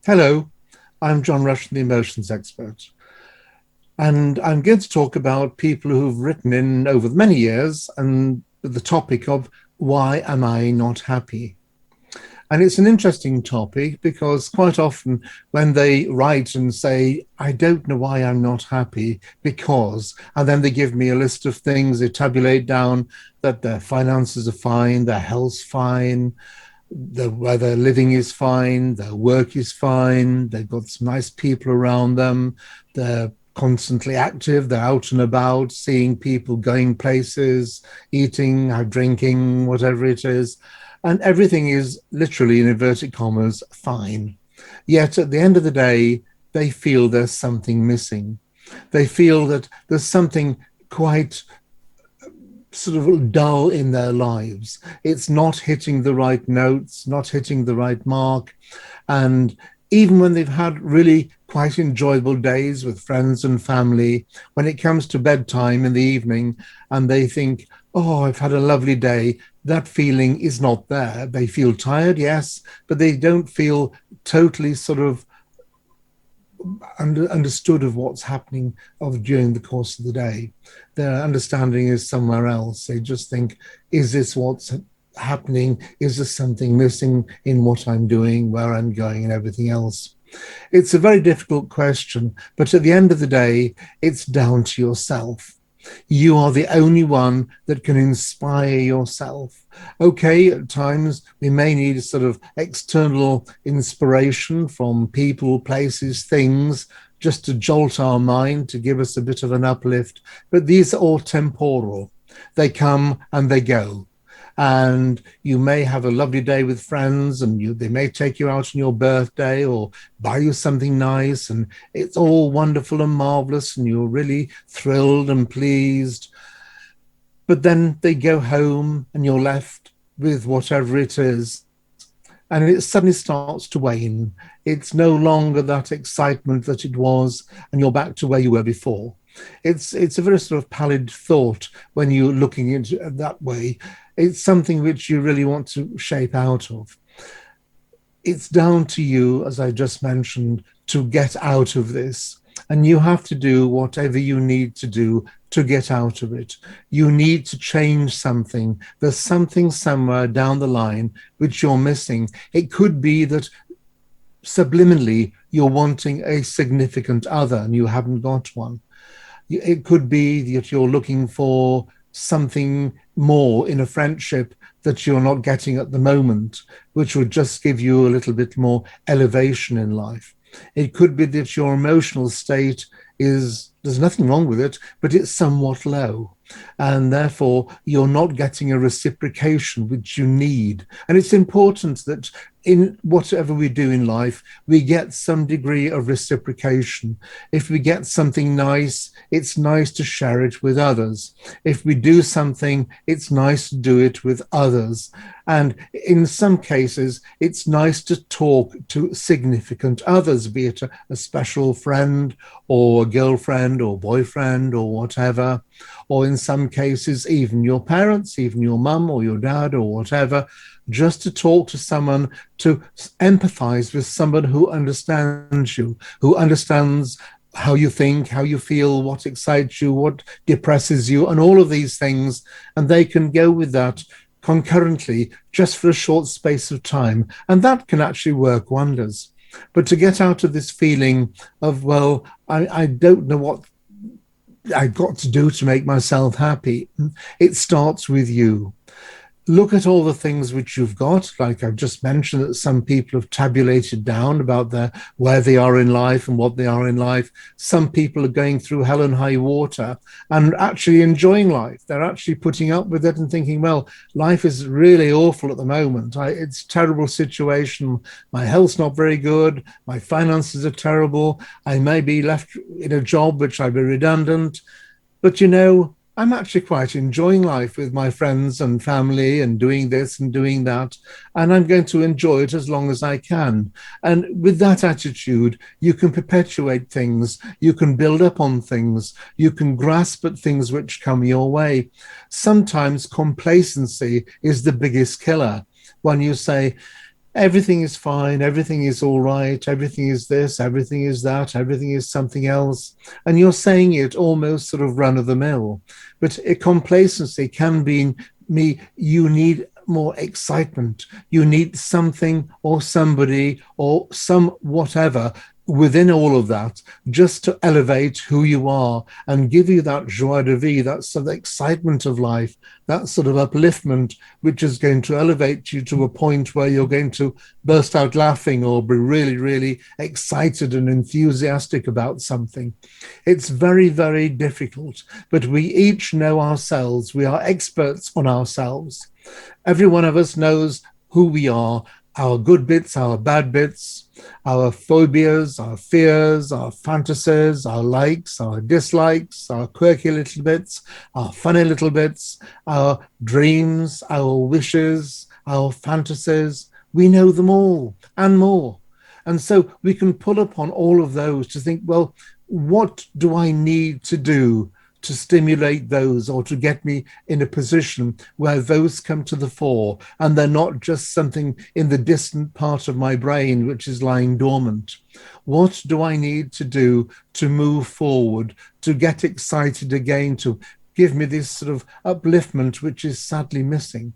Hello, I'm John Rushton, the emotions expert, and I'm going to talk about people who've written in over many years and the topic of why am I not happy? And it's an interesting topic because quite often when they write and say, I don't know why I'm not happy because, and then they give me a list of things, they tabulate down that their finances are fine, their health's fine, where their living is fine, their work is fine, they've got some nice people around them, they're constantly active, they're out and about, seeing people, going places, eating, drinking, whatever it is. And everything is literally, in inverted commas, fine. Yet at the end of the day, they feel there's something missing. They feel that there's something quite sort of dull in their lives. It's not hitting the right notes, not hitting the right mark. And even when they've had really quite enjoyable days with friends and family, when it comes to bedtime in the evening and they think, oh, I've had a lovely day, that feeling is not there. They feel tired, yes, but they don't feel totally sort of understood of what's happening during the course of the day. Their understanding is somewhere else. They just think, is this what's happening? Is there something missing in what I'm doing, where I'm going, and everything else? It's a very difficult question, but at the end of the day, it's down to yourself. You are the only one that can inspire yourself. Okay, at times we may need a sort of external inspiration from people, places, things, just to jolt our mind, to give us a bit of an uplift. But these are all temporal. They come and they go. And you may have a lovely day with friends and they may take you out on your birthday or buy you something nice, and it's all wonderful and marvelous and you're really thrilled and pleased. But then they go home and you're left with whatever it is, and it suddenly starts to wane. It's no longer that excitement that it was, and you're back to where you were before. It's a very sort of pallid thought when you're looking into it that way. It's something which you really want to shape out of. It's down to you, as I just mentioned, to get out of this. And you have to do whatever you need to do to get out of it. You need to change something. There's something somewhere down the line which you're missing. It could be that subliminally you're wanting a significant other and you haven't got one. It could be that you're looking for something more in a friendship that you're not getting at the moment, which would just give you a little bit more elevation in life. It could be that your emotional state is, there's nothing wrong with it, but it's somewhat low. And therefore, you're not getting a reciprocation which you need. And it's important that in whatever we do in life, we get some degree of reciprocation. If we get something nice, it's nice to share it with others. If we do something, it's nice to do it with others. And in some cases, it's nice to talk to significant others, be it a special friend or a girlfriend or boyfriend or whatever. Or in some cases, even your parents, even your mum or your dad or whatever, just to talk to someone, to empathize with someone who understands you, who understands how you think, how you feel, what excites you, what depresses you, and all of these things. And they can go with that concurrently just for a short space of time. And that can actually work wonders. But to get out of this feeling of, well, I don't know what I've got to do to make myself happy, it starts with you. Look at all the things which you've got. Like I've just mentioned, that some people have tabulated down about where they are in life and what they are in life. Some people are going through hell and high water and actually enjoying life. They're actually putting up with it and thinking, well, life is really awful at the moment. It's a terrible situation. My health's not very good. My finances are terrible. I may be left in a job which I'd be redundant. But I'm actually quite enjoying life with my friends and family and doing this and doing that. And I'm going to enjoy it as long as I can. And with that attitude, you can perpetuate things. You can build up on things. You can grasp at things which come your way. Sometimes complacency is the biggest killer. When you say, everything is fine, everything is all right, everything is this, everything is that, everything is something else. And you're saying it almost sort of run of the mill. But a complacency can be me, you need more excitement. You need something or somebody or some whatever within all of that just to elevate who you are and give you that joie de vivre, that sort of excitement of life, that sort of upliftment, which is going to elevate you to a point where you're going to burst out laughing or be really, really excited and enthusiastic about something. It's very, very difficult, but we each know ourselves. We are experts on ourselves. Every one of us knows who we are, our good bits, our bad bits, our phobias, our fears, our fantasies, our likes, our dislikes, our quirky little bits, our funny little bits, our dreams, our wishes, our fantasies. We know them all and more. And so we can pull upon all of those to think, well, what do I need to do to stimulate those or to get me in a position where those come to the fore and they're not just something in the distant part of my brain which is lying dormant? What do I need to do to move forward, to get excited again, to give me this sort of upliftment which is sadly missing?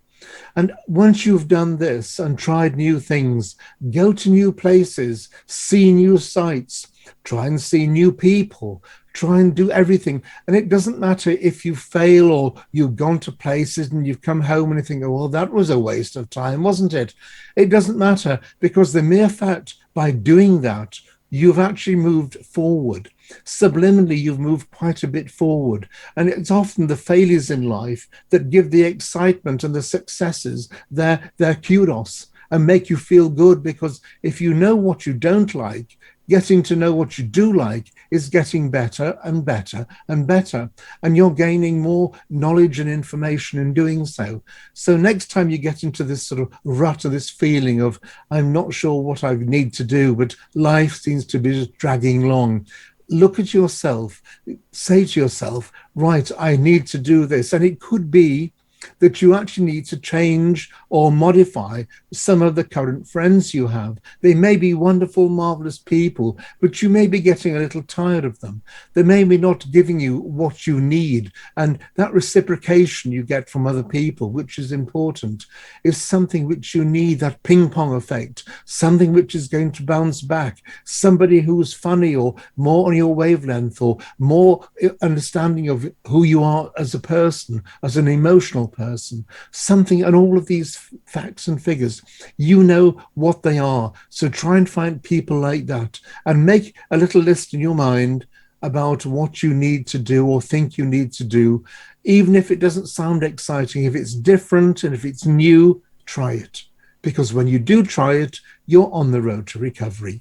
And once you've done this and tried new things, go to new places, see new sights, try and see new people, try and do everything. And it doesn't matter if you fail or you've gone to places and you've come home and you think, oh, well, that was a waste of time, wasn't it? It doesn't matter, because the mere fact by doing that, you've actually moved forward. Subliminally, you've moved quite a bit forward. And it's often the failures in life that give the excitement and the successes their kudos and make you feel good, because if you know what you don't like, getting to know what you do like is getting better and better and better. And you're gaining more knowledge and information in doing so. So next time you get into this sort of rut or this feeling of, I'm not sure what I need to do, but life seems to be just dragging along, look at yourself, say to yourself, right, I need to do this. And it could be that you actually need to change or modify some of the current friends you have. They may be wonderful, marvelous people, but you may be getting a little tired of them. They may be not giving you what you need. And that reciprocation you get from other people, which is important, is something which you need, that ping pong effect, something which is going to bounce back, somebody who's funny or more on your wavelength or more understanding of who you are as a person, as an emotional person, something. And all of these facts and figures, you know what they are. So try and find people like that and make a little list in your mind about what you need to do or think you need to do. Even if it doesn't sound exciting, if it's different and if it's new, try it. Because when you do try it, you're on the road to recovery.